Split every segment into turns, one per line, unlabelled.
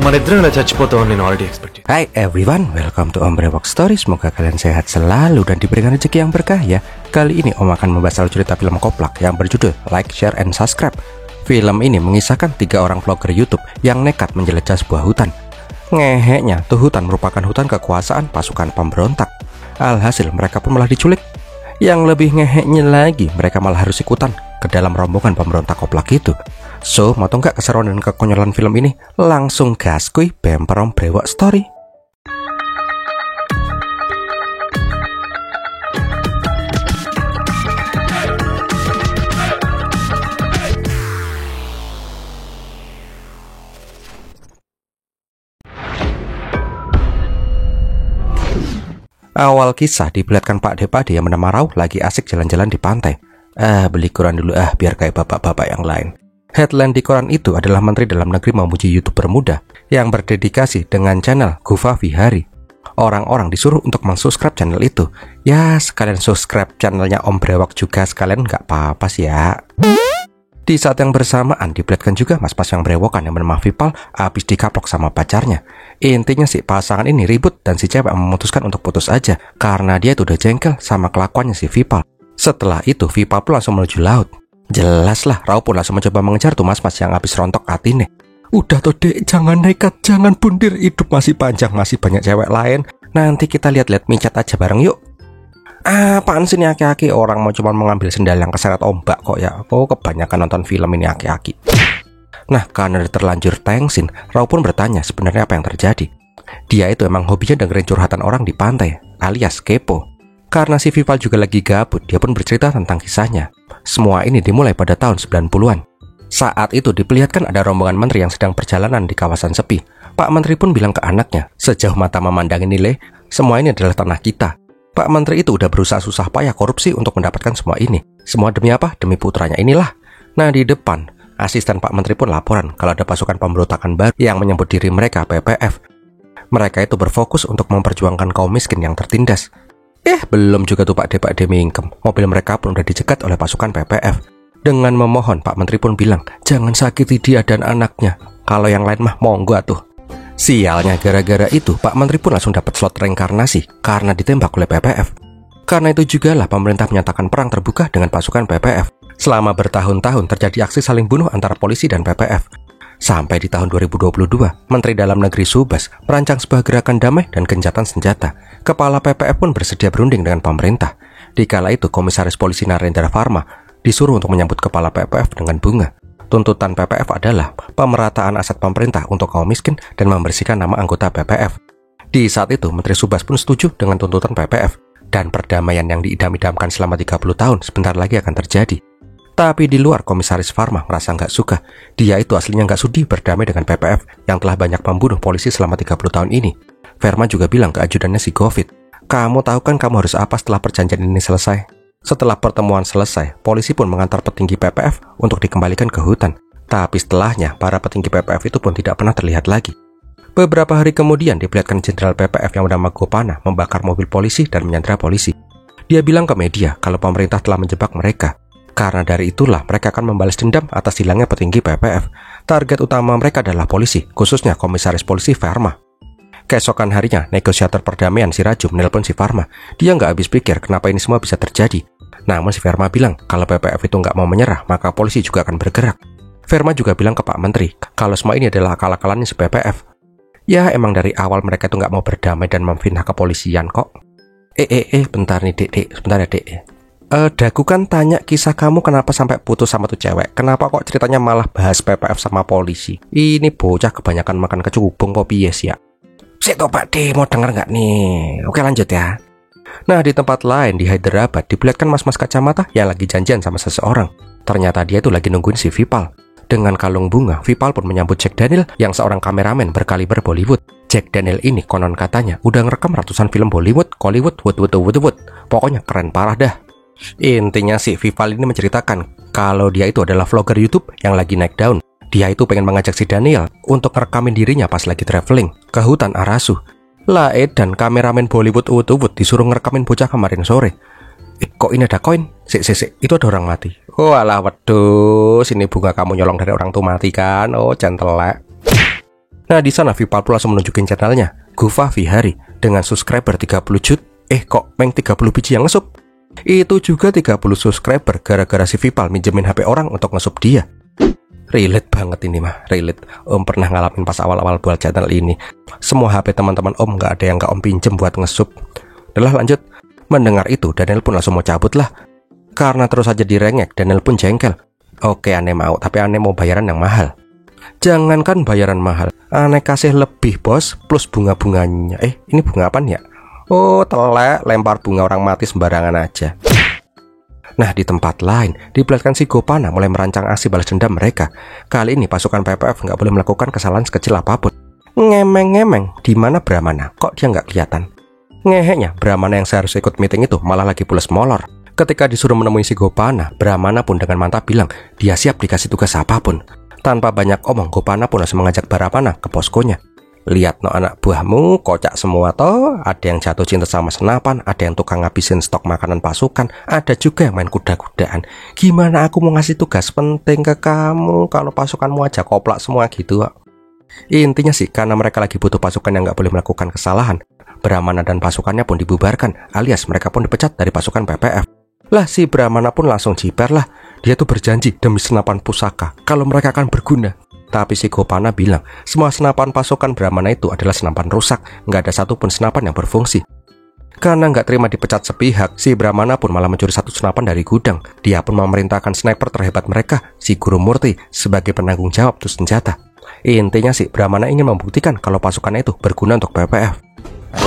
మన ఇద్దరం ఇలా చచ్చిపోతామని నేను ఆల్రెడీ ఎక్స్పెక్ట్ చేశాను.
Hai everyone, welcome to Om Brewok Story. Semoga kalian sehat selalu dan diberikan rezeki yang berkah ya. Kali ini Om akan membahas alur cerita film Koplak yang berjudul Like, Share, and Subscribe. Film ini mengisahkan 3 orang vlogger YouTube yang nekat menjelajah sebuah hutan. Ngeheknya, tuh hutan merupakan hutan kekuasaan pasukan pemberontak. Alhasil mereka pun malah diculik. Yang lebih ngeheknya lagi, mereka malah harus ikutan ke dalam rombongan pemberontak Koplak itu. So, mau tau nggak keseruan dan kekonyolan film ini? Langsung gas kuy, bemper Om Brewok Story. Awal kisah diperlihatkan Pak Depade yang bernama Rauh lagi asik jalan-jalan di pantai. Beli koran dulu biar kayak bapak-bapak yang lain. Headline di koran itu adalah Menteri Dalam Negeri memuji YouTuber muda yang berdedikasi dengan channel Guva Vihari. Orang-orang disuruh untuk mensubscribe channel itu. Ya, sekalian subscribe channelnya Om Brewok juga sekalian, nggak apa-apa sih ya. Di saat yang bersamaan diperlihatkan juga mas-mas yang brewokan yang bernama Vipal habis dikaplok sama pacarnya. Intinya si pasangan ini ribut dan si cewek memutuskan untuk putus aja karena dia itu udah jengkel sama kelakuannya si Vipal. Setelah itu Vipal pun langsung menuju laut. Jelas lah, Rauh pun langsung mencoba mengejar tuh mas-mas yang habis rontok atine. Udah tuh dek, jangan nekat, jangan bundir, hidup masih panjang, masih banyak cewek lain. Nanti kita lihat-lihat micat aja bareng yuk. Apaan sih nih aki-aki, orang mau cuma mengambil sendal yang keseret ombak kok ya. Oh, kebanyakan nonton film ini aki-aki. Nah, karena terlanjur tengsin, Rauh pun bertanya sebenarnya apa yang terjadi. Dia itu emang hobinya dengerin curhatan orang di pantai, alias kepo. Karena si Vipal juga lagi gabut, dia pun bercerita tentang kisahnya. Semua ini dimulai pada tahun 90-an. Saat itu diperlihatkan ada rombongan menteri yang sedang perjalanan di kawasan sepi. Pak Menteri pun bilang ke anaknya, sejauh mata memandang ini Le, semua ini adalah tanah kita. Pak Menteri itu udah berusaha susah payah korupsi untuk mendapatkan semua ini. Semua demi apa? Demi putranya inilah. Nah, di depan, asisten Pak Menteri pun laporan kalau ada pasukan pemberontakan baru yang menyebut diri mereka PPF. Mereka itu berfokus untuk memperjuangkan kaum miskin yang tertindas. Belum juga tuh Pak D mingkem. Mobil mereka pun udah dicegat oleh pasukan PPF. Dengan memohon, Pak Menteri pun bilang, jangan sakiti dia dan anaknya. Kalau yang lain mah monggo atuh. Sialnya gara-gara itu, Pak Menteri pun langsung dapat slot reinkarnasi karena ditembak oleh PPF. Karena itu juga lah pemerintah menyatakan perang terbuka dengan pasukan PPF. Selama bertahun-tahun terjadi aksi saling bunuh antara polisi dan PPF. Sampai di tahun 2022, Menteri Dalam Negeri Subas merancang sebuah gerakan damai dan gencatan senjata. Kepala PPF pun bersedia berunding dengan pemerintah. Dikala itu, Komisaris Polisi Narendra Farma disuruh untuk menyambut kepala PPF dengan bunga. Tuntutan PPF adalah pemerataan aset pemerintah untuk kaum miskin dan membersihkan nama anggota PPF. Di saat itu, Menteri Subas pun setuju dengan tuntutan PPF. Dan perdamaian yang diidam-idamkan selama 30 tahun sebentar lagi akan terjadi. Tapi di luar, Komisaris Farma merasa nggak suka. Dia itu aslinya nggak sudi berdamai dengan PPF yang telah banyak membunuh polisi selama 30 tahun ini. Farma juga bilang ke ajudannya si Govit, kamu tahu kan kamu harus apa setelah perjanjian ini selesai? Setelah pertemuan selesai, polisi pun mengantar petinggi PPF untuk dikembalikan ke hutan. Tapi setelahnya, para petinggi PPF itu pun tidak pernah terlihat lagi. Beberapa hari kemudian diperlihatkan Jenderal PPF yang bernama Gopana membakar mobil polisi dan menyandera polisi. Dia bilang ke media kalau pemerintah telah menjebak mereka. Karena dari itulah mereka akan membalas dendam atas hilangnya petinggi PPF. Target utama mereka adalah polisi, khususnya Komisaris Polisi Farma. Keesokan harinya, negosiator perdamaian si Raju menelpon si Farma. Dia nggak habis pikir kenapa ini semua bisa terjadi. Namun si Farma bilang kalau PPF itu nggak mau menyerah, maka polisi juga akan bergerak. Farma juga bilang ke Pak Menteri kalau semua ini adalah akal-akalannya si PPF. Ya emang dari awal mereka itu nggak mau berdamai dan memfitnah kepolisian kok. Bentar nih dek, sebentar ya dek. Dagu kan tanya kisah kamu kenapa sampai putus sama tuh cewek. Kenapa kok ceritanya malah bahas PPF sama polisi? Ini bocah kebanyakan makan kecubung kok piye sih ya? Sito Pak D, mau denger nggak nih? Oke lanjut ya. Nah di tempat lain di Hyderabad diperlihatkan mas-mas kacamata yang lagi janjian sama seseorang. Ternyata dia tuh lagi nungguin si Vipal. Dengan kalung bunga, Vipal pun menyambut Jack Daniel yang seorang kameramen berkaliber Bollywood. Jack Daniel ini konon katanya udah ngerekam ratusan film Bollywood, Hollywood, Wood. Pokoknya keren parah dah. Intinya si Vipal ini menceritakan kalau dia itu adalah vlogger YouTube yang lagi naik daun. Dia itu pengen mengajak si Daniel untuk ngerekamin dirinya pas lagi traveling ke hutan Arasu. Dan kameramen Bollywood Wood disuruh ngerekamin bocah kemarin sore. Kok ini ada koin? Itu ada orang mati. Oh alah wedus, ini bunga kamu nyolong dari orang tuh mati kan? Oh centelek. Nah, di sana Vipal pun langsung menunjukin channelnya, Gufa Vihari, dengan subscriber 30 jut. Kok meng 30 biji yang ngesup? Itu juga 30 subscriber gara-gara si Vipal minjemin HP orang untuk ngesup dia. Relate banget ini mah, relate. Om pernah ngalamin pas awal-awal buat channel ini. Semua HP teman-teman Om nggak ada yang nggak Om pinjem buat ngesup. Udah lanjut. Mendengar itu, Daniel pun langsung mau cabut lah. Karena terus aja direngek, Daniel pun jengkel. Oke, aneh mau, tapi aneh mau bayaran yang mahal. Jangankan bayaran mahal, aneh kasih lebih bos, plus bunga-bunganya. Ini bunga apaan ya? Oh, telek, lempar bunga orang mati sembarangan aja. Nah, di tempat lain, diperlihatkan si Gopana mulai merancang aksi balas dendam mereka. Kali ini pasukan PPF nggak boleh melakukan kesalahan sekecil apapun. Ngemeng-ngemeng, di mana Brahmana? Kok dia nggak kelihatan? Ngeheknya, Brahmana yang seharusnya ikut meeting itu malah lagi pules molor. Ketika disuruh menemui si Gopana, Brahmana pun dengan mantap bilang dia siap dikasih tugas apapun. Tanpa banyak omong, Gopana pun langsung mengajak Brahmana ke poskonya. Lihat no anak buahmu, kocak semua toh. Ada yang jatuh cinta sama senapan, ada yang tukang ngabisin stok makanan pasukan, ada juga yang main kuda-kudaan. Gimana aku mau ngasih tugas penting ke kamu kalau pasukanmu aja koplak semua gitu? Intinya sih, karena mereka lagi butuh pasukan yang nggak boleh melakukan kesalahan, Brahmana dan pasukannya pun dibubarkan, alias mereka pun dipecat dari pasukan PPF. Lah si Brahmana pun langsung jiper lah. Dia tuh berjanji demi senapan pusaka kalau mereka akan berguna. Tapi si Gopana bilang, semua senapan pasukan Brahmana itu adalah senapan rusak, nggak ada satupun senapan yang berfungsi. Karena nggak terima dipecat sepihak, si Brahmana pun malah mencuri satu senapan dari gudang. Dia pun memerintahkan sniper terhebat mereka, si Guru Murti, sebagai penanggung jawab tuh senjata. Intinya sih, Brahmana ingin membuktikan kalau pasukannya itu berguna untuk PPF.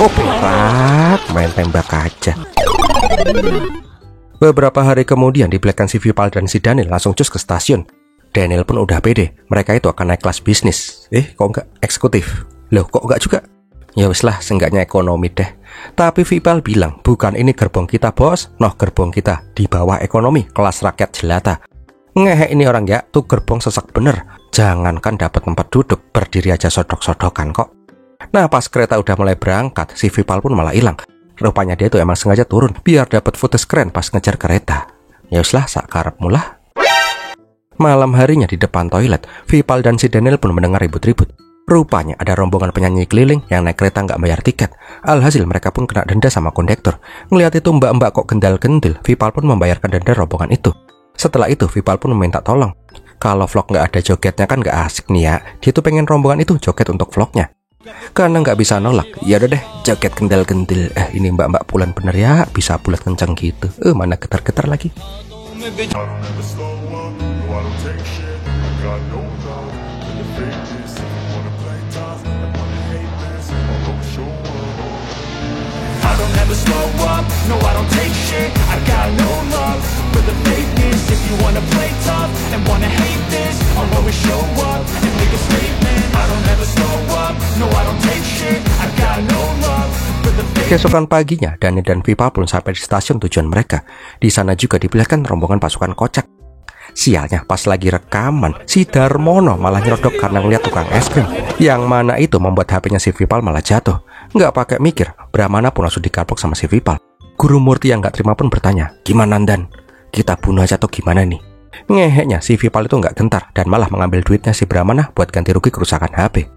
Oh berat, main tembak aja. Beberapa hari kemudian diperlihatkan si Vipal dan si Daniel langsung cus ke stasiun. Daniel pun udah pede, mereka itu akan naik kelas bisnis. Kok enggak eksekutif? Loh, kok enggak juga? Ya wis lah, seenggaknya ekonomi deh. Tapi Vipal bilang, bukan ini gerbong kita bos, noh gerbong kita di bawah ekonomi, kelas rakyat jelata. Ngehek ini orang ya, tuh gerbong sesak bener. Jangankan dapat tempat duduk, berdiri aja sodok-sodokan kok. Nah pas kereta udah mulai berangkat, si Vipal pun malah hilang. Rupanya dia tuh emang sengaja turun, biar dapat footage keren pas ngejar kereta. Ya wis lah, sakarepmu lah. Malam harinya di depan toilet, Vipal dan si Daniel pun mendengar ribut-ribut. Rupanya ada rombongan penyanyi keliling yang naik kereta nggak bayar tiket. Alhasil mereka pun kena denda sama kondektur. Ngelihat itu mbak-mbak kok gendal-gendil, Vipal pun membayarkan denda rombongan itu. Setelah itu Vipal pun meminta tolong. Kalau vlog nggak ada jogetnya kan nggak asik nih ya. Dia tuh pengen rombongan itu joget untuk vlognya. Karena nggak bisa nolak, ya udah deh joget gendal-gendil. Ini mbak-mbak pulan bener ya, bisa bulat kencang gitu. Mana getar-getar lagi. Keesokan paginya, Dani dan Vipal pun sampai di stasiun tujuan mereka. Di sana juga diperlihatkan rombongan pasukan kocak. Sialnya, pas lagi rekaman, si Darmono malah nyeruduk karena ngeliat tukang es krim. Yang mana itu membuat HP-nya si Vipal malah jatuh. Nggak pakai mikir, Brahmana pun langsung dikalpok sama si Vipal. Guru Murti yang nggak terima pun bertanya, gimana Dan? Kita bunuh aja atau gimana nih? Ngeheknya, si Vipal itu nggak gentar dan malah mengambil duitnya si Brahmana buat ganti rugi kerusakan HP.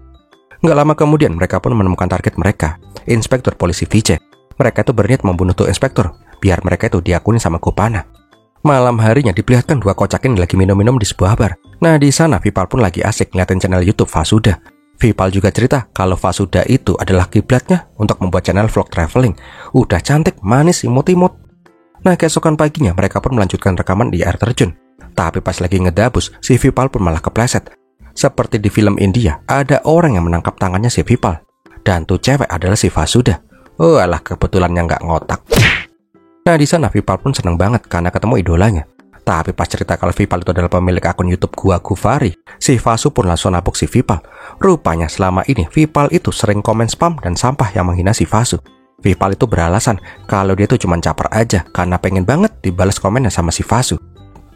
Nggak lama kemudian mereka pun menemukan target mereka, Inspektur Polisi Vijay. Mereka itu berniat membunuh tuh inspektur, biar mereka itu diakuni sama Gopana. Malam harinya diperlihatkan dua kocak ini lagi minum-minum di sebuah bar. Nah di sana Vipal pun lagi asik ngeliatin channel YouTube Vasuda. Vipal juga cerita kalau Vasuda itu adalah kiblatnya untuk membuat channel vlog traveling. Udah cantik, manis, imut-imut. Nah keesokan paginya mereka pun melanjutkan rekaman di air terjun. Tapi pas lagi ngedabus, si Vipal pun malah kepleset. Seperti di film India, ada orang yang menangkap tangannya si Vipal. Dan tuh cewek adalah si Vasuda. Oh alah, kebetulannya nggak ngotak. Nah di sana Vipal pun seneng banget karena ketemu idolanya. Tapi pas cerita kalau Vipal itu adalah pemilik akun YouTube Gua Gufari, si Vasu pun langsung napuk si Vipal. Rupanya selama ini Vipal itu sering komen spam dan sampah yang menghina si Vasu. Vipal itu beralasan kalau dia tuh cuma caper aja karena pengen banget dibalas komennya sama si Vasu.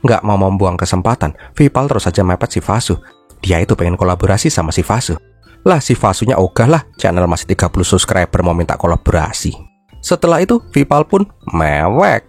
Nggak mau membuang kesempatan, Vipal terus saja mepet si Vasu. Dia itu pengen kolaborasi sama si Vasu. Lah si Vasunya ogah lah, channel masih 30 subscriber mau minta kolaborasi. Setelah itu Vipal pun mewek.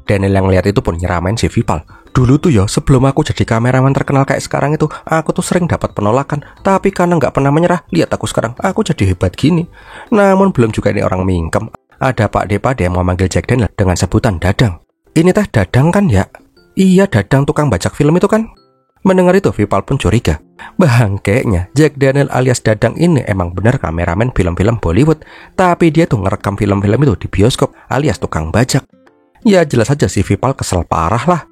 Daniel yang lihat itu pun nyeramain si Vipal. Dulu tuh ya, sebelum aku jadi kameramen terkenal kayak sekarang itu, aku tuh sering dapat penolakan. Tapi karena nggak pernah menyerah, lihat aku sekarang, aku jadi hebat gini. Namun belum juga ini orang mingkem. Ada Pak Depade yang mau manggil Jack Daniel dengan sebutan Dadang. Ini teh Dadang kan ya? Iya, Dadang tukang bajak film itu kan? Mendengar itu, Vipal pun curiga. Bangkeknya, Jack Daniel alias Dadang ini emang benar kameramen film-film Bollywood. Tapi dia tuh ngerekam film-film itu di bioskop alias tukang bajak. Ya jelas saja si Vipal kesel parah lah.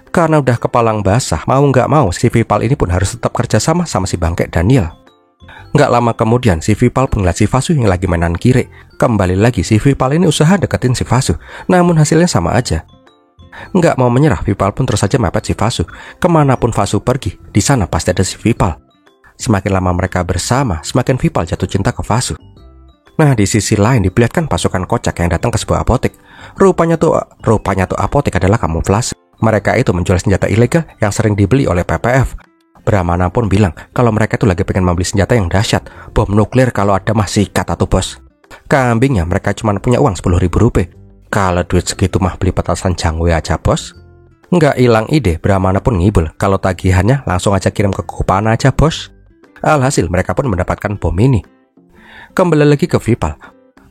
Karena udah kepalang basah, mau nggak mau si Vipal ini pun harus tetap kerjasama sama si bangkek Daniel. Nggak lama kemudian si Vipal pun ngeliat si Vasu yang lagi mainan kiri. Kembali lagi si Vipal ini usaha deketin si Vasu, namun hasilnya sama aja. Nggak mau menyerah, Vipal pun terus saja mepet si Vasu. Kemanapun Vasu pergi, di sana pasti ada si Vipal. Semakin lama mereka bersama, semakin Vipal jatuh cinta ke Vasu. Nah, di sisi lain diperlihatkan pasukan kocak yang datang ke sebuah apotek. Rupanya tuh apotek adalah kamuflase. Mereka itu menjual senjata ilegal yang sering dibeli oleh PPF. Brahmana pun bilang kalau mereka itu lagi pengen membeli senjata yang dahsyat, bom nuklir kalau ada mah sikat atau bos. Kambingnya mereka cuma punya uang 10.000 rupiah. Kalau duit segitu mah beli petasan jangwe aja bos. Nggak hilang ide, Brahmana pun ngibul kalau tagihannya langsung aja kirim ke Kupana aja bos. Alhasil mereka pun mendapatkan bom ini. Kembali lagi ke Vipal.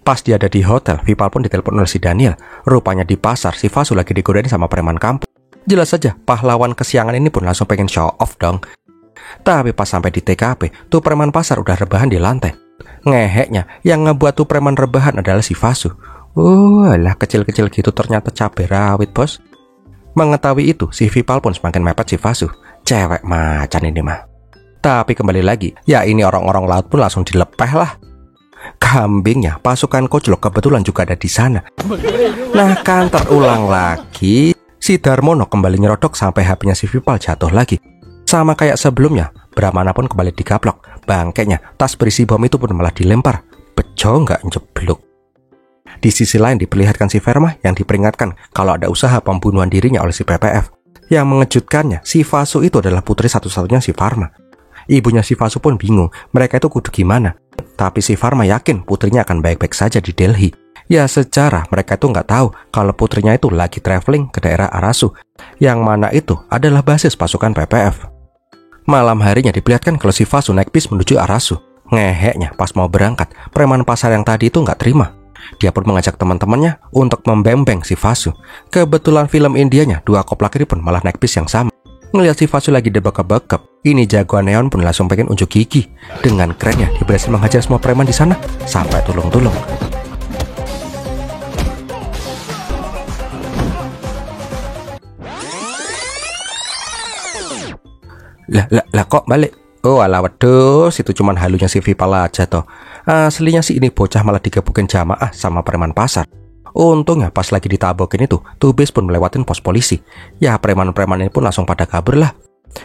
Pas dia ada di hotel, Vipal pun ditelepon oleh si Daniel. Rupanya di pasar, si Vasu lagi digodain sama preman kampung. Jelas saja, pahlawan kesiangan ini pun langsung pengen show off dong. Tapi pas sampai di TKP, tuh preman pasar udah rebahan di lantai. Ngeheknya, yang ngebuat tuh preman rebahan adalah si Vasu. Lah kecil-kecil gitu ternyata cabai rawit bos. Mengetahui itu, si Vipal pun semakin mepet si Vasu. Cewek macan ini mah. Tapi kembali lagi, ya ini orang-orang laut pun langsung dilepeh lah. Kambingnya, pasukan Kojlok kebetulan juga ada di sana. Nah kan terulang lagi. Si Darmono kembali nyerodok sampai HP-nya si Vipal jatuh lagi. Sama kayak sebelumnya, Brahmana pun kembali digaplok. Bangkainya, tas berisi bom itu pun malah dilempar. Bejo nggak njebluk. Di sisi lain diperlihatkan si Verma yang diperingatkan kalau ada usaha pembunuhan dirinya oleh si PPF. Yang mengejutkannya, si Vasu itu adalah putri satu-satunya si Varma. Ibunya si Vasu pun bingung, mereka itu kudu gimana. Tapi si Varma yakin putrinya akan baik-baik saja di Delhi. Ya secara mereka itu nggak tahu kalau putrinya itu lagi traveling ke daerah Arasu, yang mana itu adalah basis pasukan PPF. Malam harinya diperlihatkan kalau si Vasu naik bis menuju Arasu. Ngeheknya pas mau berangkat, preman pasar yang tadi itu nggak terima. Dia pun mengajak teman-temannya untuk membembeng si Vasu. Kebetulan film Indianya, dua koplak ini pun malah naik bis yang sama. Ngelihat si Vasu lagi debak-bekep, ini jagoan neon pun langsung pengen unjuk gigi. Dengan kerennya, dia berhasil menghajar semua preman di sana sampai tulung-tulung. Lah kok balik? Oh ala wedus, itu cuman halunya si Vipal aja toh. Aslinya sih ini bocah malah digebukin jamaah sama preman pasar. Untungnya pas lagi ditabokin itu, tuh bis pun melewatin pos polisi. Ya preman-preman ini pun langsung pada kabur lah.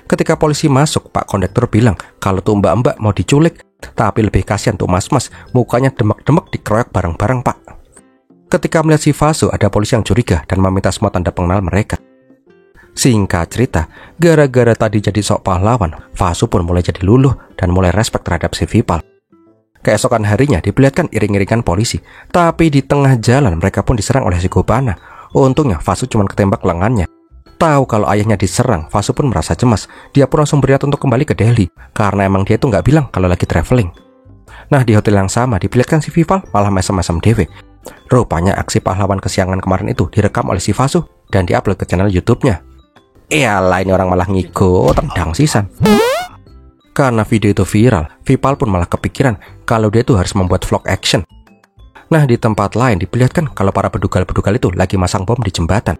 Ketika polisi masuk, Pak Kondektur bilang kalau tuh mbak-mbak mau diculik. Tapi lebih kasihan tuh mas-mas, mukanya demek-demek dikeroyok bareng-bareng pak. Ketika melihat si Vasu, ada polisi yang curiga dan meminta semua tanda pengenal mereka. Singkat cerita, gara-gara tadi jadi sok pahlawan, Vasu pun mulai jadi luluh dan mulai respect terhadap si Vipal. Keesokan harinya diperlihatkan iring-iringan polisi, tapi di tengah jalan mereka pun diserang oleh si Gopana. Untungnya Vasu cuma ketembak lengannya. Tahu kalau ayahnya diserang, Vasu pun merasa cemas. Dia pun langsung berniat untuk kembali ke Delhi, karena emang dia itu nggak bilang kalau lagi traveling. Nah di hotel yang sama diperlihatkan si Vipal malah mesem-mesem dewe. Rupanya aksi pahlawan kesiangan kemarin itu direkam oleh si Vasu dan diupload ke channel YouTube-nya. Iyalah ini orang malah ngigo tendang sisan. Karena video itu viral, Vipal pun malah kepikiran kalau dia tuh harus membuat vlog action. Nah di tempat lain diperlihatkan kalau para bedugal-bedugal itu lagi masang bom di jembatan.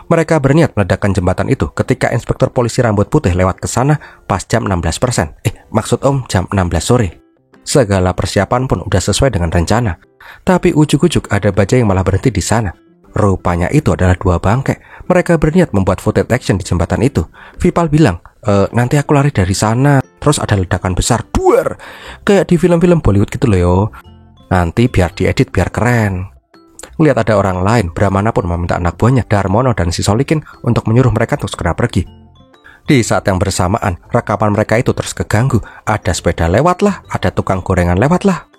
Mereka berniat meledakkan jembatan itu ketika inspektur polisi rambut putih lewat ke sana pas jam 16%. Maksud om jam 16 sore. Segala persiapan pun udah sesuai dengan rencana. Tapi ujuk-ujuk ada bajai yang malah berhenti di sana. Rupanya itu adalah dua bangkai. Mereka berniat membuat footage action di jembatan itu. Vipal bilang, nanti aku lari dari sana. Terus ada ledakan besar, duar. Kayak di film-film Bollywood gitu loh yo. Nanti biar diedit biar keren. Lihat ada orang lain, Brahmana pun meminta anak buahnya, Darmono dan si Solikin untuk menyuruh mereka untuk segera pergi. Di saat yang bersamaan, rekaman mereka itu terus keganggu. Ada sepeda lewat lah, ada tukang gorengan lewat lah.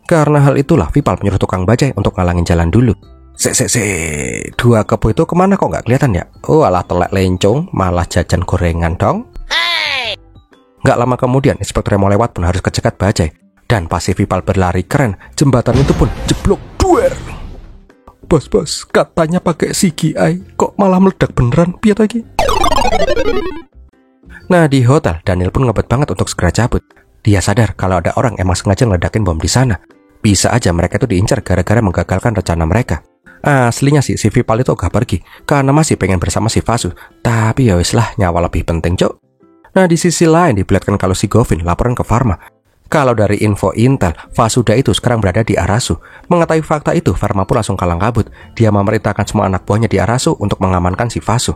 Karena hal itulah, Vipal menyuruh tukang bajai untuk ngalangin jalan dulu. Se, dua kebo itu kemana kok nggak kelihatan ya? Oh alah telek lencong, malah jajan gorengan dong. Nggak lama kemudian inspektur yang mau lewat pun harus kecekat bajai. Dan pas si Vipal berlari keren, jembatan itu pun jeblok duer. Bos, katanya pakai CGI, kok malah meledak beneran, piat lagi. Nah di hotel, Daniel pun ngebet banget untuk segera cabut. Dia sadar kalau ada orang emang sengaja ngeledakin bom di sana. Bisa aja mereka itu diincar gara-gara menggagalkan rencana mereka. Aslinya sih si Vipal itu gak pergi karena masih pengen bersama si Vasu. Tapi ya wis lah, nyawa lebih penting, cok. Nah di sisi lain diperlihatkan kalau si Govin laporan ke Pharma. Kalau dari info intel, Vasuda itu sekarang berada di Arasu. Mengetahui fakta itu, Pharma pun langsung kalang kabut. Dia memerintahkan semua anak buahnya di Arasu untuk mengamankan si Vasu.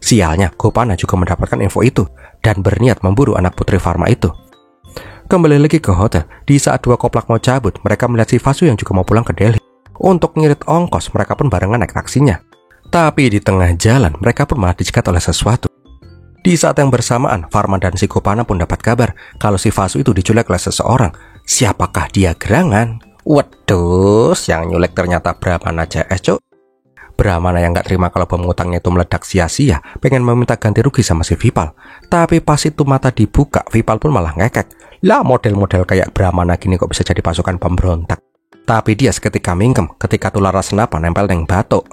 Sialnya, Gopana juga mendapatkan info itu dan berniat memburu anak putri Pharma itu. Kembali lagi ke hotel, di saat dua koplak mau cabut, mereka melihat si Vasu yang juga mau pulang ke Delhi. Untuk ngirit ongkos, mereka pun barengan naik taksinya. Tapi di tengah jalan, mereka pun malah dicegat oleh sesuatu. Di saat yang bersamaan, Pharma dan si Gopana pun dapat kabar kalau si Vasu itu diculik oleh seseorang. Siapakah dia gerangan? Waduh, yang nyulik ternyata Brahmana CS, cok. Brahmana yang gak terima kalau bom ngutangnya itu meledak sia-sia, pengen meminta ganti rugi sama si Vipal. Tapi pas itu mata dibuka, Vipal pun malah ngekek. Lah model-model kayak Brahmana gini kok bisa jadi pasukan pemberontak. Tapi dia seketika mingkem ketika tulara senapan nempel neng batuk.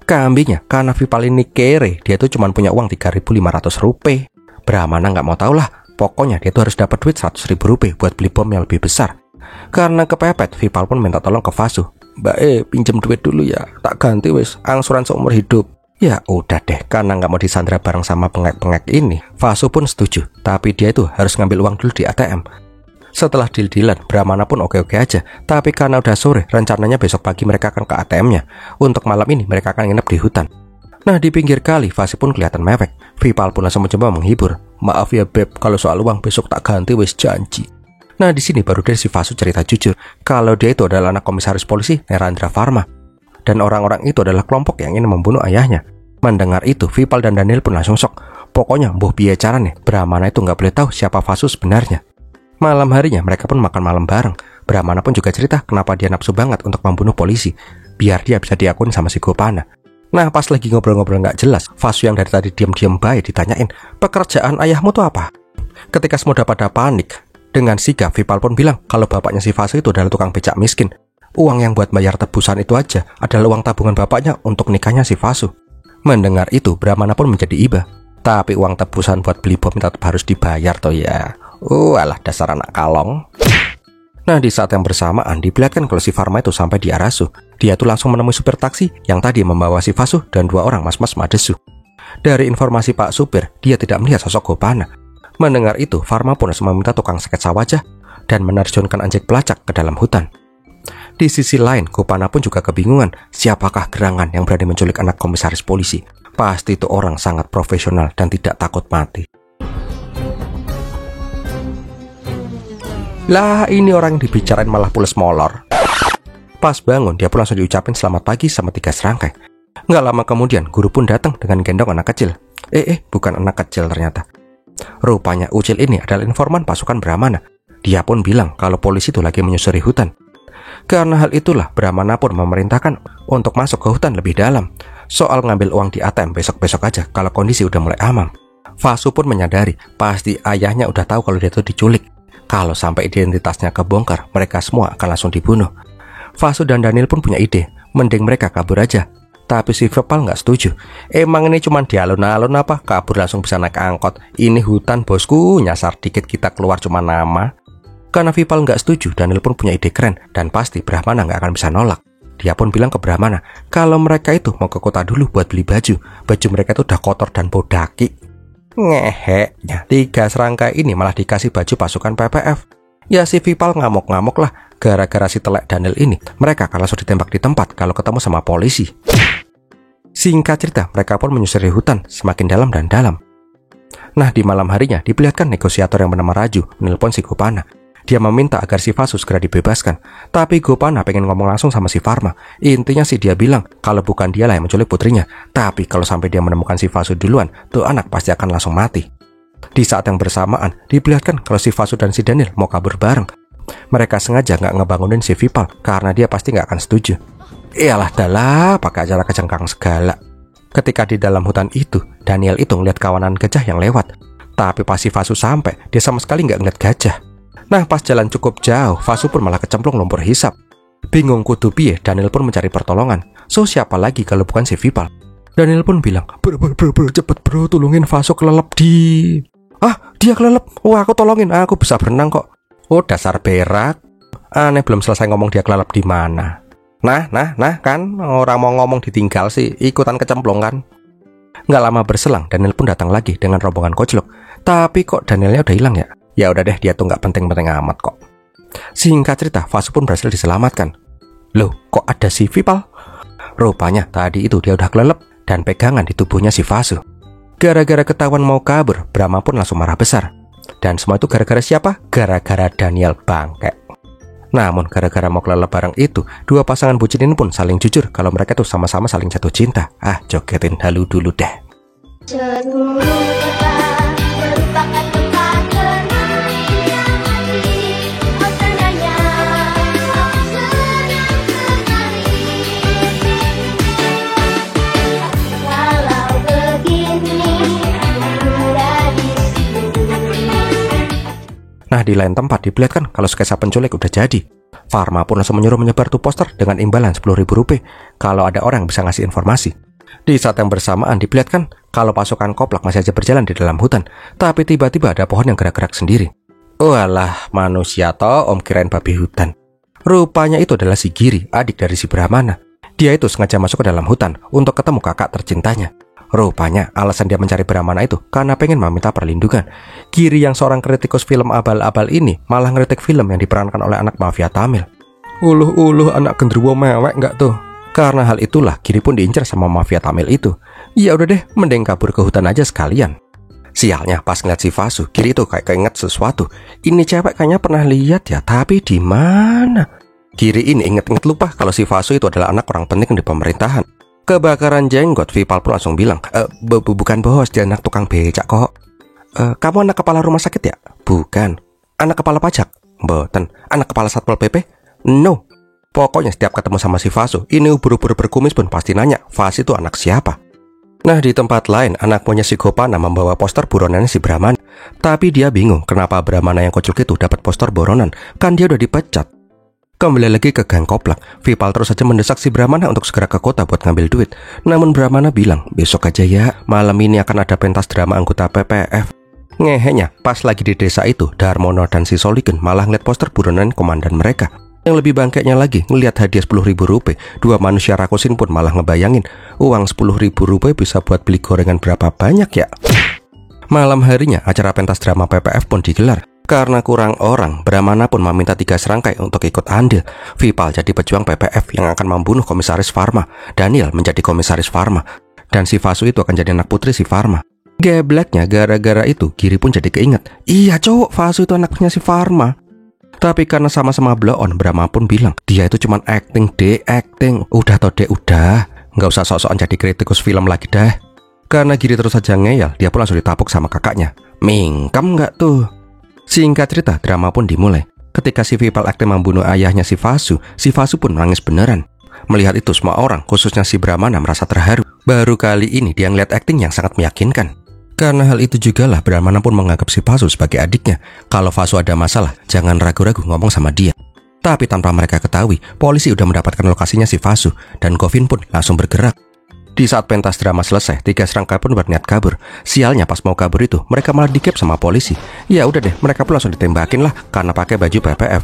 Kambingnya, karena Vipal ini kere, dia tuh cuma punya uang 3.500 rupiah. Brahmana nggak mau tahu lah, pokoknya dia tuh harus dapat duit 100.000 rupiah buat beli bom yang lebih besar. Karena kepepet, Vipal pun minta tolong ke Vasu. Mbak pinjem duit dulu ya, tak ganti wes, angsuran seumur hidup. Ya udah deh, karena nggak mau disandra bareng sama pengek-pengek ini, Vasu pun setuju. Tapi dia itu harus ngambil uang dulu di ATM. Setelah deal-dealan, Brahmana pun oke-oke aja. Tapi karena udah sore, rencananya besok pagi mereka akan ke ATM-nya. Untuk malam ini mereka akan nginep di hutan. Nah di pinggir kali, Vasu pun kelihatan mewek. Vipal pun langsung mencoba menghibur. Maaf ya Beb, kalau soal uang besok tak ganti wes janji. Nah di sini baru deh si Vasu cerita jujur kalau dia itu adalah anak komisaris polisi Nerandra Pharma. Dan orang-orang itu adalah kelompok yang ingin membunuh ayahnya. Mendengar itu, Vipal dan Daniel pun langsung shock. Pokoknya mbuh biaya cara nih, Brahmana itu nggak boleh tahu siapa Vasu sebenarnya. Malam harinya mereka pun makan malam bareng. Brahmana pun juga cerita kenapa dia nafsu banget untuk membunuh polisi, biar dia bisa diakuni sama si Gopana. Nah pas lagi ngobrol-ngobrol nggak jelas, Vasu yang dari tadi diam-diam baik ditanyain, pekerjaan ayahmu tuh apa? Ketika semua pada panik, dengan sigap Vipal pun bilang kalau bapaknya si Vasu itu adalah tukang becak miskin. Uang yang buat bayar tebusan itu aja adalah uang tabungan bapaknya untuk nikahnya si Vasu. Mendengar itu, Brahmana pun menjadi iba. Tapi uang tebusan buat beli bom tetap harus dibayar toh ya. Alah dasar anak kalong. Nah di saat yang bersamaan diperlihatkan kalau si Pharma itu sampai di Arasu. Dia tuh langsung menemui supir taksi yang tadi membawa si Vasu dan dua orang mas-mas madesu. Dari informasi Pak Supir, dia tidak melihat sosok Gopana. Mendengar itu, Pharma pun langsung meminta tukang sketsa wajah dan menerjunkan anjing pelacak ke dalam hutan. Di sisi lain, Gopana pun juga kebingungan siapakah gerangan yang berani menculik anak komisaris polisi. Pasti itu orang sangat profesional dan tidak takut mati. Lah ini orang yang dibicarain malah pules molor. Pas bangun dia pun langsung diucapin selamat pagi sama 3 serangkai. Nggak lama kemudian guru pun datang dengan gendong anak kecil. Bukan anak kecil ternyata. Rupanya Ucil ini adalah informan pasukan Brahmana. Dia pun bilang kalau polisi itu lagi menyusuri hutan. Karena hal itulah Brahmana pun memerintahkan untuk masuk ke hutan lebih dalam. Soal ngambil uang di ATM besok-besok aja kalau kondisi udah mulai aman. Vasu pun menyadari pasti ayahnya udah tahu kalau dia itu diculik. Kalau sampai identitasnya kebongkar, mereka semua akan langsung dibunuh. Vasu dan Daniel pun punya ide, mending mereka kabur aja. Tapi si Vipal nggak setuju. Emang ini cuma di alun-alun apa? Kabur langsung bisa naik angkot. Ini hutan bosku, nyasar dikit kita keluar cuma nama. Karena Vipal nggak setuju, Daniel pun punya ide keren dan pasti Brahmana nggak akan bisa nolak. Dia pun bilang ke Brahmana kalau mereka itu mau ke kota dulu buat beli baju. Baju mereka itu udah kotor dan bodaki. Ngeheknya 3 serangkai ini malah dikasih baju pasukan PPF. Ya si Vipal ngamuk-ngamuk lah. Gara-gara si telek Daniel ini, mereka akan langsung ditembak di tempat kalau ketemu sama polisi. Singkat cerita, mereka pun menyusuri hutan semakin dalam dan dalam. Nah di malam harinya diperlihatkan negosiator yang bernama Raju menelpon si Gopana. Dia meminta agar si Vasu segera dibebaskan. Tapi Gopana pengen ngomong langsung sama si Pharma. Intinya sih dia bilang kalau bukan dialah yang menculik putrinya. Tapi kalau sampai dia menemukan si Vasu duluan, tuh anak pasti akan langsung mati. Di saat yang bersamaan, diperlihatkan kalau si Vasu dan si Daniel mau kabur bareng. Mereka sengaja nggak ngebangunin si Vipal karena dia pasti nggak akan setuju. Iyalah dalah, pakai acara kecengkang segala. Ketika di dalam hutan itu, Daniel itu ngeliat kawanan gajah yang lewat. Tapi pas si Vasu sampai, dia sama sekali nggak ngeliat gajah. Nah, pas jalan cukup jauh, Vasu pun malah kecemplung lumpur hisap. Bingung kudu piye, Daniel pun mencari pertolongan. So, siapa lagi kalau bukan si Vipal? Daniel pun bilang, bro, cepet bro, tolongin Vasu kelelep di... Ah, dia kelelep? Wah, aku tolongin, aku bisa berenang kok. Oh, dasar berak. Aneh, belum selesai ngomong dia kelelep di mana. Nah, kan, orang mau ngomong ditinggal sih, ikutan kecemplung kan. Nggak lama berselang, Daniel pun datang lagi dengan rombongan koclok. Tapi kok Danielnya udah hilang ya? Ya udah deh, dia tuh nggak penting-penting amat kok. Singkat cerita, Vasu pun berhasil diselamatkan. Loh, kok ada si Vipal? Rupanya tadi itu dia udah kelelep dan pegangan di tubuhnya si Vasu. Gara-gara ketahuan mau kabur, Brahma pun langsung marah besar. Dan semua itu gara-gara siapa? Gara-gara Daniel bangke. Namun gara-gara mau kelelep bareng itu, dua pasangan bucin ini pun saling jujur kalau mereka tuh sama-sama saling jatuh cinta. Ah, jogetin halu dulu deh. Nah, di lain tempat diperlihatkan kalau sketsa penculik udah jadi. Pharma pun langsung menyuruh menyebar tuh poster dengan imbalan Rp10.000 kalau ada orang yang bisa ngasih informasi. Di saat yang bersamaan diperlihatkan kalau pasukan Koplak masih aja berjalan di dalam hutan, tapi tiba-tiba ada pohon yang gerak-gerak sendiri. Walah, manusia toh, om kirain babi hutan. Rupanya itu adalah si Giri, adik dari si Brahmana. Dia itu sengaja masuk ke dalam hutan untuk ketemu kakak tercintanya. Rupanya alasan dia mencari Brahmana itu karena pengen meminta perlindungan. Giri yang seorang kritikus film abal-abal ini malah ngeritik film yang diperankan oleh anak mafia Tamil. Uluh anak genderuwo mewek nggak tuh? Karena hal itulah Giri pun diincar sama mafia Tamil itu. Ya udah deh, mending kabur ke hutan aja sekalian. Sialnya pas ngeliat si Vasu, Giri itu kayak keinget sesuatu. Ini cewek kayaknya pernah lihat ya, tapi di mana? Giri ini inget-inget lupa kalau si Vasu itu adalah anak orang penting di pemerintahan. Kebakaran jenggot, Vipal pun langsung bilang, bukan bos, dia anak tukang becak kok. Kamu anak kepala rumah sakit ya? Bukan. Anak kepala pajak? Mboten. Anak kepala satpol PP? No. Pokoknya setiap ketemu sama si Vasu, ini ubur-ubur berkumis pun pasti nanya, Vasu itu anak siapa? Nah, di tempat lain, anak punya si Gopana membawa poster buronannya si Brahmana. Tapi dia bingung kenapa Brahmana yang kocok itu dapat poster buronan, kan dia udah dipecat. Kembali lagi ke gang Koplak, Vipal terus saja mendesak si Brahmana untuk segera ke kota buat ngambil duit. Namun Brahmana bilang, besok aja ya, malam ini akan ada pentas drama anggota PPF. Ngehenya, pas lagi di desa itu, Darmono dan si Solikin malah ngeliat poster buronan komandan mereka. Yang lebih bangkeknya lagi, ngeliat hadiah Rp10.000, dua manusia rakusin pun malah ngebayangin, uang Rp10.000 bisa buat beli gorengan berapa banyak ya? Malam harinya, acara pentas drama PPF pun digelar. Karena kurang orang, Brahmana pun meminta 3 serangkai untuk ikut andil. Vipal jadi pejuang PPF yang akan membunuh komisaris Pharma. Daniel menjadi komisaris Pharma. Dan si Vasu itu akan jadi anak putri si Pharma. Gebleknya gara-gara itu, Giri pun jadi keinget. Iya cowok, Vasu itu anaknya si Pharma. Tapi karena sama-sama blow on, Brahma pun bilang, dia itu cuma acting. Udah toh dek, udah. Nggak usah sok-sokan jadi kritikus film lagi dah. Karena Giri terus saja ngeyel, dia pun langsung ditapuk sama kakaknya. Mingkem nggak tuh? Singkat cerita, drama pun dimulai. Ketika si Vipal aktif membunuh ayahnya si Vasu pun nangis beneran. Melihat itu semua orang, khususnya si Brahmana merasa terharu. Baru kali ini dia ngeliat akting yang sangat meyakinkan. Karena hal itu jugalah Brahmana pun menganggap si Vasu sebagai adiknya. Kalau Vasu ada masalah, jangan ragu-ragu ngomong sama dia. Tapi tanpa mereka ketahui, polisi udah mendapatkan lokasinya si Vasu dan Govin pun langsung bergerak. Di saat pentas drama selesai, 3 serangkai pun berniat kabur. Sialnya pas mau kabur itu, mereka malah dikep sama polisi. Ya udah deh, mereka pun langsung ditembakin lah karena pakai baju PPF.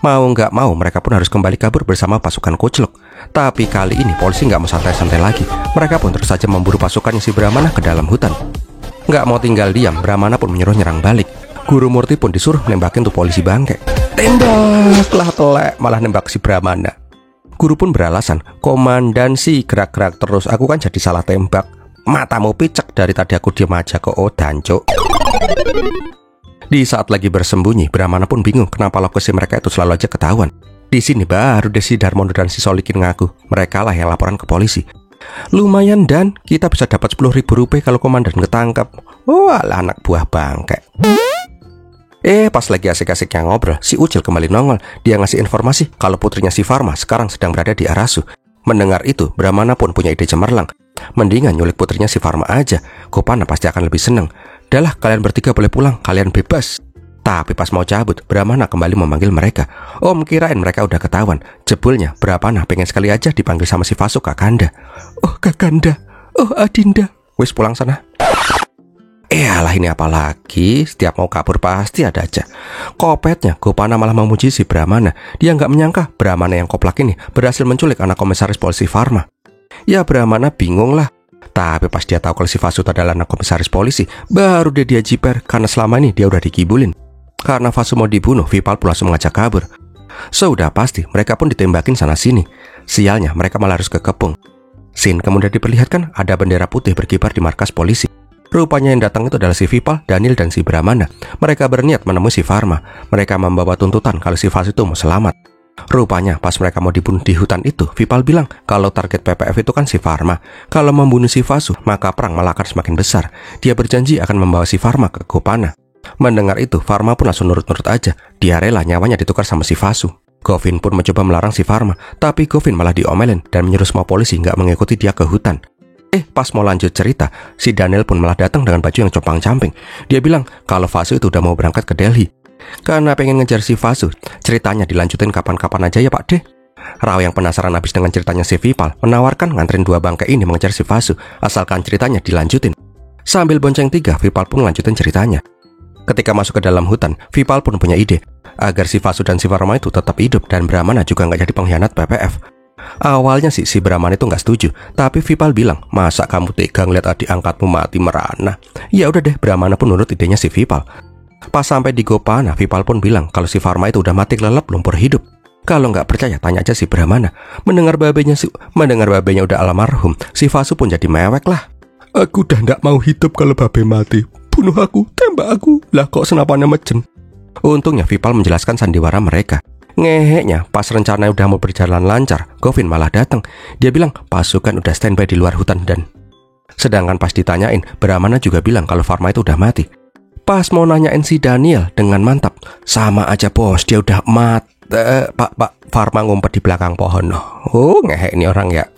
Mau nggak mau, mereka pun harus kembali kabur bersama pasukan Koclok. Tapi kali ini polisi nggak mau santai-santai lagi. Mereka pun terus saja memburu pasukannya si Brahmana ke dalam hutan. Nggak mau tinggal diam, Brahmana pun menyuruh nyerang balik. Guru Murti pun disuruh nembakin tuh polisi bangke. Tembak lah telek, malah nembak si Brahmana. Guru pun beralasan, komandansi gerak-gerak terus, aku kan jadi salah tembak. Matamu picek, dari tadi aku diam aja kok, oh dancuk. Di saat lagi bersembunyi, Brahmana pun bingung kenapa lokasi mereka itu selalu aja ketahuan. Di sini baru deh si Darmono dan si Solikin ngaku, mereka lah yang laporan ke polisi. Lumayan dan kita bisa dapat Rp10.000 kalau komandan ketangkap. Walah anak buah bangke. Pas lagi asik-asiknya ngobrol, si Ucil kembali nongol. Dia ngasih informasi kalau putrinya si Pharma sekarang sedang berada di Arasu. Mendengar itu, Brahmana pun punya ide cemerlang. Mendingan nyulik putrinya si Farma aja. Gopana pasti akan lebih seneng. Dahlah, kalian bertiga boleh pulang, kalian bebas. Tapi pas mau cabut, Brahmana kembali memanggil mereka. Om kirain mereka udah ketahuan. Jebulnya, Brahmana pengen sekali aja dipanggil sama si Vasu Kakanda. Oh Kakanda, oh Adinda. Wis pulang sana. Lah ini apa lagi? Setiap mau kabur pasti ada aja. Kopetnya, Gopana malah memuji si Brahmana. Dia nggak menyangka Brahmana yang koplak ini berhasil menculik anak komisaris polisi Farma. Ya Brahmana bingung lah. Tapi pas dia tahu kalau si Vasu adalah anak komisaris polisi, baru dia jiper karena selama ini dia udah dikibulin. Karena Vasu mau dibunuh, Vipal pun langsung mengajak kabur. Sudah pasti mereka pun ditembakin sana sini. Sialnya mereka malah harus kekepung. Scene kemudian diperlihatkan ada bendera putih berkibar di markas polisi. Rupanya yang datang itu adalah si Vipal, Daniel, dan si Brahmana. Mereka berniat menemui si Farma. Mereka membawa tuntutan kalau si Vasu itu mau selamat. Rupanya pas mereka mau dibunuh di hutan itu, Vipal bilang kalau target PPF itu kan si Farma. Kalau membunuh si Vasu, maka perang malah akan semakin besar. Dia berjanji akan membawa si Farma ke Gopana. Mendengar itu, Farma pun langsung nurut-nurut aja. Dia rela nyawanya ditukar sama si Vasu. Govin pun mencoba melarang si Farma, tapi Govin malah diomelin dan menyuruh semua polisi nggak mengikuti dia ke hutan. Pas mau lanjut cerita, si Daniel pun malah datang dengan baju yang compang-camping. Dia bilang kalau Vasu itu udah mau berangkat ke Delhi. Karena pengen ngejar si Vasu, ceritanya dilanjutin kapan-kapan aja ya Pak De. Rao yang penasaran habis dengan ceritanya si Vipal menawarkan nganterin 2 bangkai ini mengejar si Vasu, asalkan ceritanya dilanjutin. Sambil bonceng 3, Vipal pun lanjutin ceritanya. Ketika masuk ke dalam hutan, Vipal pun punya ide agar si Vasu dan si Farma itu tetap hidup dan Brahmana juga nggak jadi pengkhianat PPF. Awalnya sih si Brahmana itu nggak setuju, tapi Vipal bilang, masa kamu tega ngeliat adik angkatmu mati merana? Ya udah deh, Brahmana pun nurut idenya si Vipal. Pas sampai di Gopana, Vipal pun bilang kalau si Farma itu udah mati kelelep lumpur hidup. Kalau nggak percaya, tanya aja si Brahmana. Mendengar babenya udah almarhum, si Vasu pun jadi mewek lah. Aku udah nggak mau hidup kalau babe mati. Bunuh aku, tembak aku. Lah kok senapannya mejen? Untungnya Vipal menjelaskan sandiwara mereka. Ngeheknya, pas rencana udah mau berjalan lancar, Govin malah datang. Dia bilang pasukan udah standby di luar hutan dan... Sedangkan pas ditanyain, Brahmana juga bilang kalau Farma itu udah mati. Pas mau nanyain si Daniel dengan mantap, sama aja bos, dia udah mati. Pak, Farma ngumpet di belakang pohon. Oh, ngehek ini orang ya.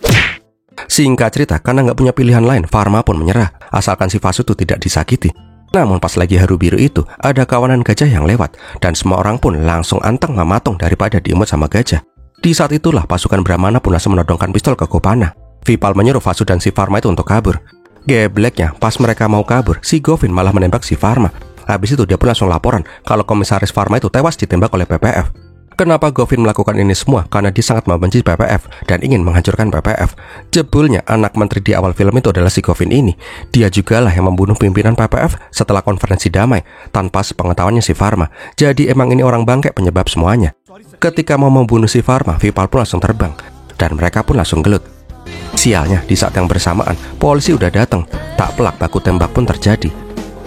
Singkat cerita, karena nggak punya pilihan lain, Farma pun menyerah, asalkan si Vasu itu tidak disakiti. Namun pas lagi haru biru itu, ada kawanan gajah yang lewat, dan semua orang pun langsung anteng mematung daripada diemut sama gajah. Di saat itulah pasukan Brahmana pun langsung menodongkan pistol ke Gopana. Vipal menyuruh Vasu dan si Farma itu untuk kabur. Gebleknya, pas mereka mau kabur, si Govin malah menembak si Farma. Habis itu dia pun langsung laporan kalau komisaris Farma itu tewas ditembak oleh PPF. Kenapa Govin melakukan ini semua? Karena dia sangat membenci PPF dan ingin menghancurkan PPF. Jebulnya anak menteri di awal film itu adalah si Govin ini. Dia jugalah yang membunuh pimpinan PPF setelah konferensi damai tanpa sepengetahuannya si Farma. Jadi emang ini orang bangke penyebab semuanya. Ketika mau membunuh si Farma, Vipal pun langsung terbang dan mereka pun langsung gelut. Sialnya, di saat yang bersamaan, polisi udah datang. Tak pelak baku tembak pun terjadi.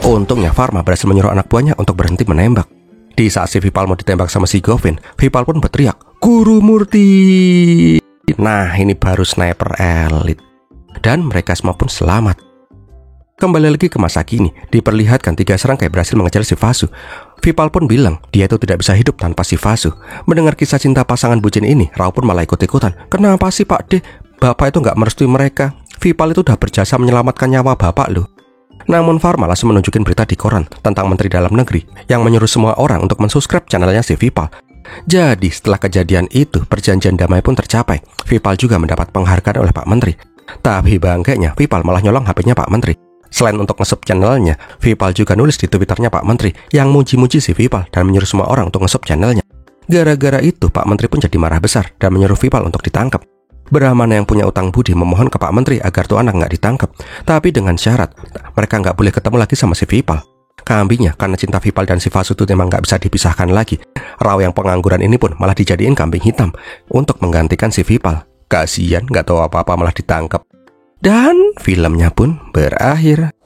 Untungnya Farma berhasil menyuruh anak buahnya untuk berhenti menembak. Di saat si Vipal mau ditembak sama si Govin, Vipal pun berteriak, Guru Murti. Nah, ini baru sniper elit. Dan mereka semua pun selamat. Kembali lagi ke masa kini, diperlihatkan 3 serangkai berhasil mengejar si Vasu. Vipal pun bilang, dia itu tidak bisa hidup tanpa si Vasu. Mendengar kisah cinta pasangan bucin ini, Rao pun malah ikut-ikutan. Kenapa sih Pak De? Bapak itu nggak merestui mereka. Vipal itu udah berjasa menyelamatkan nyawa bapak loh. Namun Farma langsung menunjukin berita di koran tentang Menteri Dalam Negeri yang menyuruh semua orang untuk mensubscribe channelnya si Vipal. Jadi setelah kejadian itu, perjanjian damai pun tercapai. Vipal juga mendapat penghargaan oleh Pak Menteri. Tapi bangkainya, Vipal malah nyolong HP-nya Pak Menteri. Selain untuk nge-sub channelnya, Vipal juga nulis di Twitternya Pak Menteri yang muji-muji si Vipal dan menyuruh semua orang untuk nge-sub channelnya. Gara-gara itu, Pak Menteri pun jadi marah besar dan menyuruh Vipal untuk ditangkap. Brahmana yang punya utang budi memohon ke Pak Menteri agar tuh anak nggak ditangkap, tapi dengan syarat mereka nggak boleh ketemu lagi sama si Vipal. Kambingnya, karena cinta Vipal dan si Vasu itu memang nggak bisa dipisahkan lagi. Rao yang pengangguran ini pun malah dijadiin kambing hitam untuk menggantikan si Vipal. Kasian, nggak tahu apa-apa malah ditangkap. Dan filmnya pun berakhir.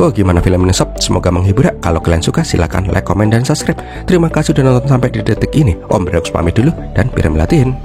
Oh, gimana film ini sob? Semoga menghibur ya. Kalau kalian suka silahkan like, komen, dan subscribe. Terima kasih sudah nonton sampai di detik ini. Om Beroks pamit dulu dan Piram Latin.